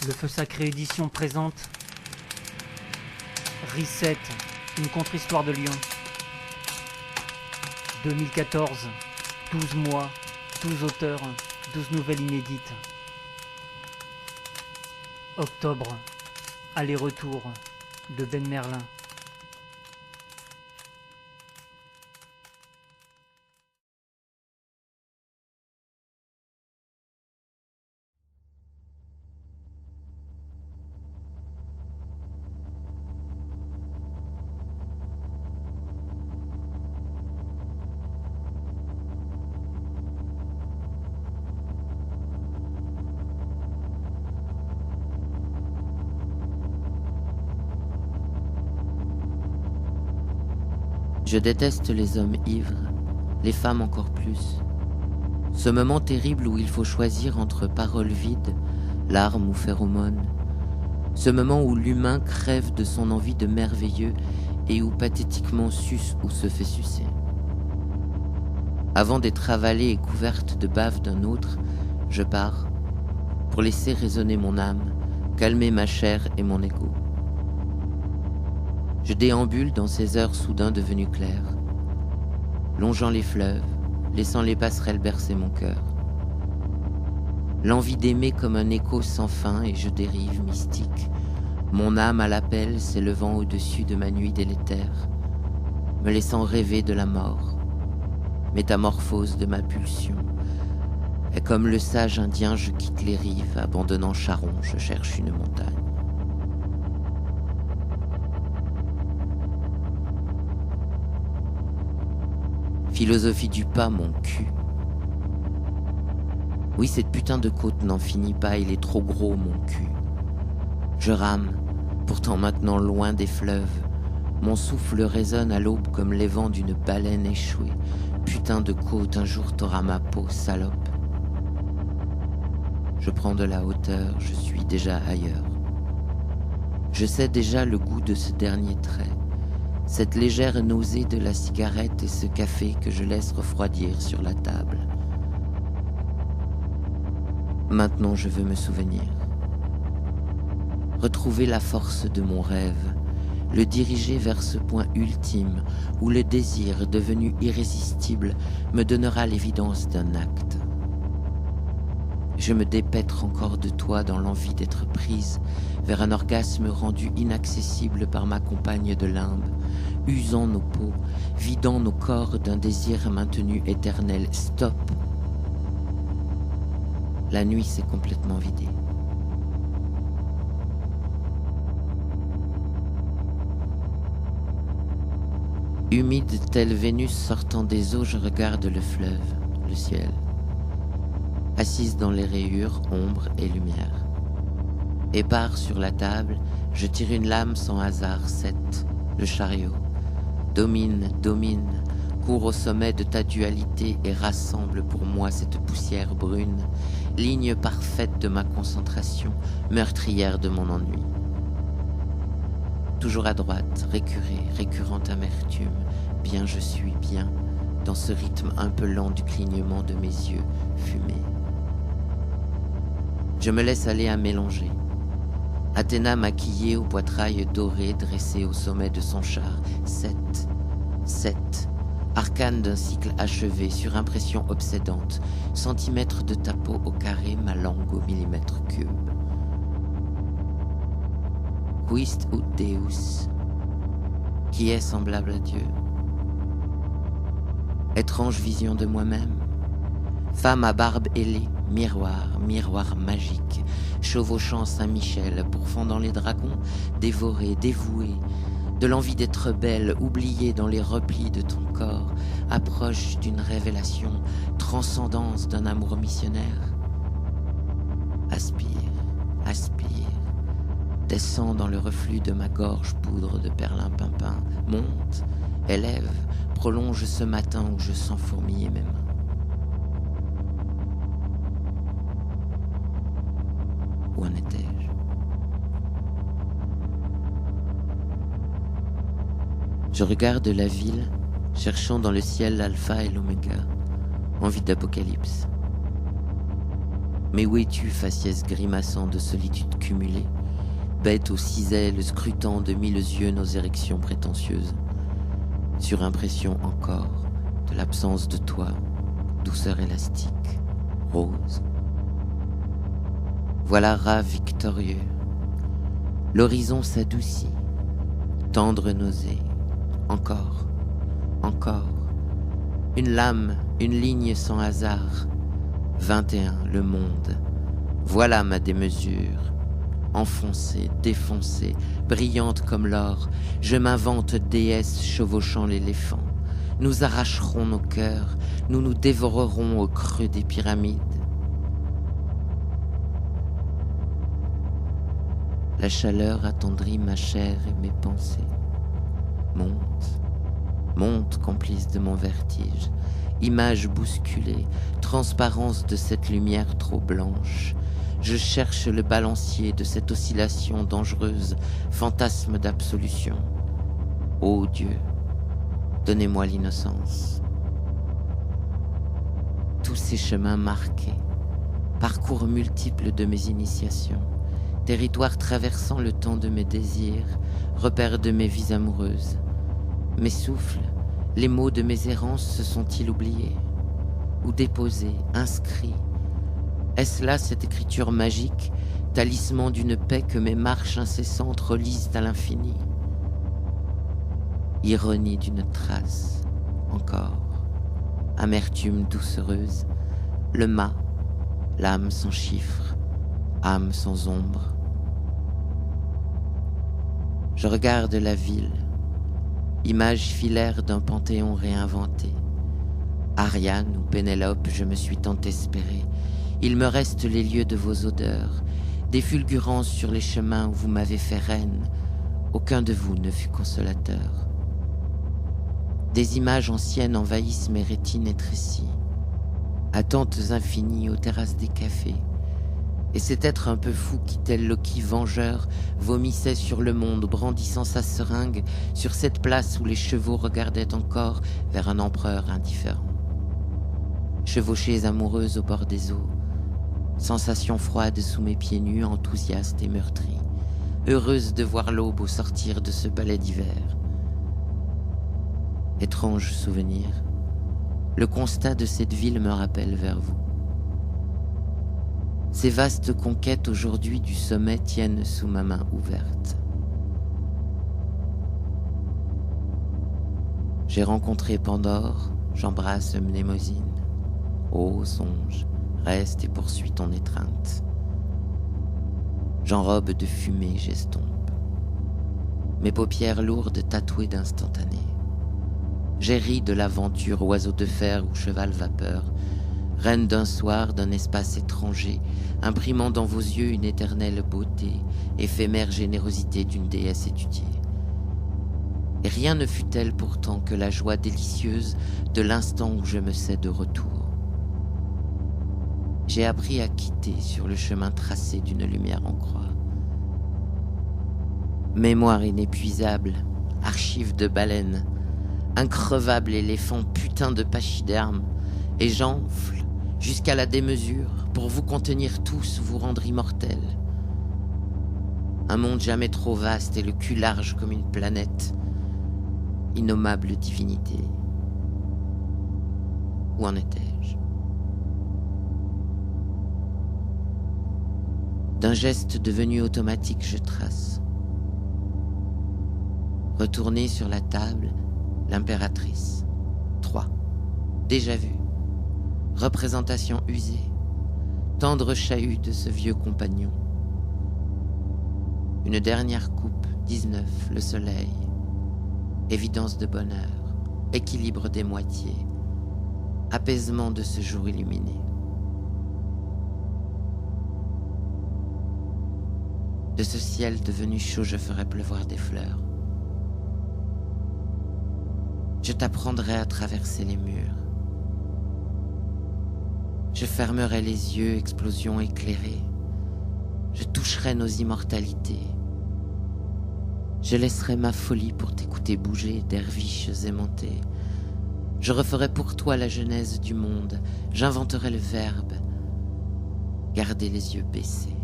Le Feu Sacré Édition présente Reset, une contre-histoire de Lyon. 2014, 12 mois, 12 auteurs, 12 nouvelles inédites. Octobre, aller-retour de Ben Merlin. Je déteste les hommes ivres, les femmes encore plus. Ce moment terrible où il faut choisir entre paroles vides, larmes ou phéromones. Ce moment où l'humain crève de son envie de merveilleux et où pathétiquement suce ou se fait sucer. Avant d'être avalée et couverte de bave d'un autre, je pars pour laisser résonner mon âme, calmer ma chair et mon égo. Je déambule dans ces heures soudain devenues claires, longeant les fleuves, laissant les passerelles bercer mon cœur. L'envie d'aimer comme un écho sans fin et je dérive mystique, mon âme à l'appel s'élevant au-dessus de ma nuit délétère, me laissant rêver de la mort, métamorphose de ma pulsion. Et comme le sage indien, je quitte les rives, abandonnant Charon, je cherche une montagne. Philosophie du pas, mon cul. Oui, cette putain de côte n'en finit pas, il est trop gros, mon cul. Je rame, pourtant maintenant loin des fleuves. Mon souffle résonne à l'aube comme les vents d'une baleine échouée. Putain de côte, un jour t'auras ma peau, salope. Je prends de la hauteur, je suis déjà ailleurs. Je sais déjà le goût de ce dernier trait. Cette légère nausée de la cigarette et ce café que je laisse refroidir sur la table. Maintenant je veux me souvenir. Retrouver la force de mon rêve, le diriger vers ce point ultime où le désir devenu irrésistible me donnera l'évidence d'un acte. Je me dépêtre encore de toi dans l'envie d'être prise vers un orgasme rendu inaccessible par ma compagne de limbe, usant nos peaux, vidant nos corps d'un désir maintenu éternel. Stop! La nuit s'est complètement vidée. Humide telle Vénus sortant des eaux, je regarde le fleuve, le ciel. Assise dans les rayures, ombre et lumière. Épars sur la table, je tire une lame sans hasard, 7, le chariot. Domine, cours au sommet de ta dualité et rassemble pour moi cette poussière brune, ligne parfaite de ma concentration, meurtrière de mon ennui. Toujours à droite, récurrente amertume, bien je suis bien, dans ce rythme un peu lent du clignement de mes yeux fumés. Je me laisse aller à mélanger. Athéna maquillée au poitrail doré dressé au sommet de son char. 7, arcane d'un cycle achevé sur impression obsédante. Centimètre de ta peau au carré, ma langue au millimètre cube. Quist ut Deus, qui est semblable à Dieu. Étrange vision de moi-même. Femme à barbe ailée, miroir magique, chevauchant Saint-Michel, pourfendant les dragons, dévorée, dévouée, de l'envie d'être belle, oubliée dans les replis de ton corps, approche d'une révélation, transcendance d'un amour missionnaire. Aspire, descend dans le reflux de ma gorge, poudre de perlimpinpin, monte, élève, prolonge ce matin où je sens fourmiller mes mains. Où en étais-je? Je regarde la ville, cherchant dans le ciel l'alpha et l'oméga, envie d'apocalypse. Mais où es-tu, faciès grimaçant de solitude cumulée, bête aux 6 ailes scrutant de 1000 yeux nos érections prétentieuses, sur impression encore de l'absence de toi, douceur élastique, rose. Voilà rat victorieux, l'horizon s'adoucit, tendre nausée, encore, encore, une lame, une ligne sans hasard, 21, le monde, voilà ma démesure, enfoncée, défoncée, brillante comme l'or, je m'invente déesse chevauchant l'éléphant. Nous arracherons nos cœurs, nous nous dévorerons au creux des pyramides. La chaleur attendrit ma chair et mes pensées. Monte, monte, complice de mon vertige, image bousculée, transparence de cette lumière trop blanche. Je cherche le balancier de cette oscillation dangereuse, fantasme d'absolution. Ô Dieu, donnez-moi l'innocence. Tous ces chemins marqués, parcours multiples de mes initiations, territoires traversant le temps de mes désirs, repères de mes vies amoureuses. Mes souffles, les mots de mes errances se sont-ils oubliés? Ou déposés, inscrits? Est-ce là cette écriture magique, talisman d'une paix que mes marches incessantes relisent à l'infini? Ironie d'une trace, encore, amertume doucereuse, le mât, l'âme sans chiffre, âme sans ombre. Je regarde la ville, image filaire d'un panthéon réinventé. Ariane ou Pénélope, je me suis tant espéré. Il me reste les lieux de vos odeurs, des fulgurances sur les chemins où vous m'avez fait reine. Aucun de vous ne fut consolateur. Des images anciennes envahissent mes rétines étrécies, attentes infinies aux terrasses des cafés. Et cet être un peu fou qui, tel Loki vengeur, vomissait sur le monde, brandissant sa seringue sur cette place où les chevaux regardaient encore vers un empereur indifférent. Chevauchées amoureuses au bord des eaux, sensation froide sous mes pieds nus, enthousiaste et meurtrie, heureuse de voir l'aube au sortir de ce balai d'hiver. Étrange souvenir, le constat de cette ville me rappelle vers vous. Ces vastes conquêtes aujourd'hui du sommet tiennent sous ma main ouverte. J'ai rencontré Pandore, j'embrasse Mnémosyne. Ô songe, reste et poursuis ton étreinte. J'enrobe de fumée, j'estompe. Mes paupières lourdes tatouées d'instantané. J'ai ri de l'aventure, oiseau de fer ou cheval vapeur, reine d'un soir, d'un espace étranger, imprimant dans vos yeux une éternelle beauté, éphémère générosité d'une déesse étudiée. Et rien ne fut tel pourtant que la joie délicieuse de l'instant où je me sais de retour. J'ai appris à quitter sur le chemin tracé d'une lumière en croix. Mémoire inépuisable, archive de baleine, increvable éléphant, putain de pachyderme, et j'enfle jusqu'à la démesure pour vous contenir tous, vous rendre immortels. Un monde jamais trop vaste et le cul large comme une planète. Innommable divinité. Où en étais-je? D'un geste devenu automatique, je trace. Retourner sur la table, l'impératrice. 3. Déjà vu. Représentation usée. Tendre chahut de ce vieux compagnon. Une dernière coupe, 19, le soleil. Évidence de bonheur, équilibre des moitiés, apaisement de ce jour illuminé. De ce ciel devenu chaud, je ferai pleuvoir des fleurs. Je t'apprendrai à traverser les murs. Je fermerai les yeux, explosion éclairée. Je toucherai nos immortalités. Je laisserai ma folie pour t'écouter bouger, derviches aimantés. Je referai pour toi la genèse du monde. J'inventerai le verbe. Gardez les yeux baissés,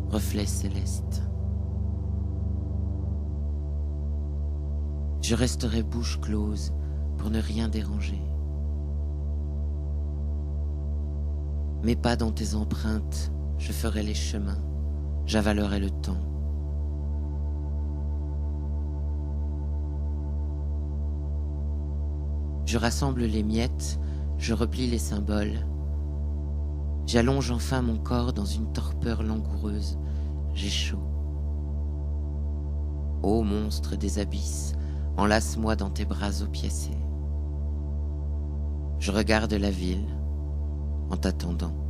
reflets célestes. Je resterai bouche close pour ne rien déranger. Mes pas dans tes empreintes, je ferai les chemins, j'avalerai le temps. Je rassemble les miettes, je replie les symboles. J'allonge enfin mon corps dans une torpeur langoureuse, j'ai chaud. Ô monstre des abysses, enlace-moi dans tes bras opiacés. Je regarde la ville en t'attendant.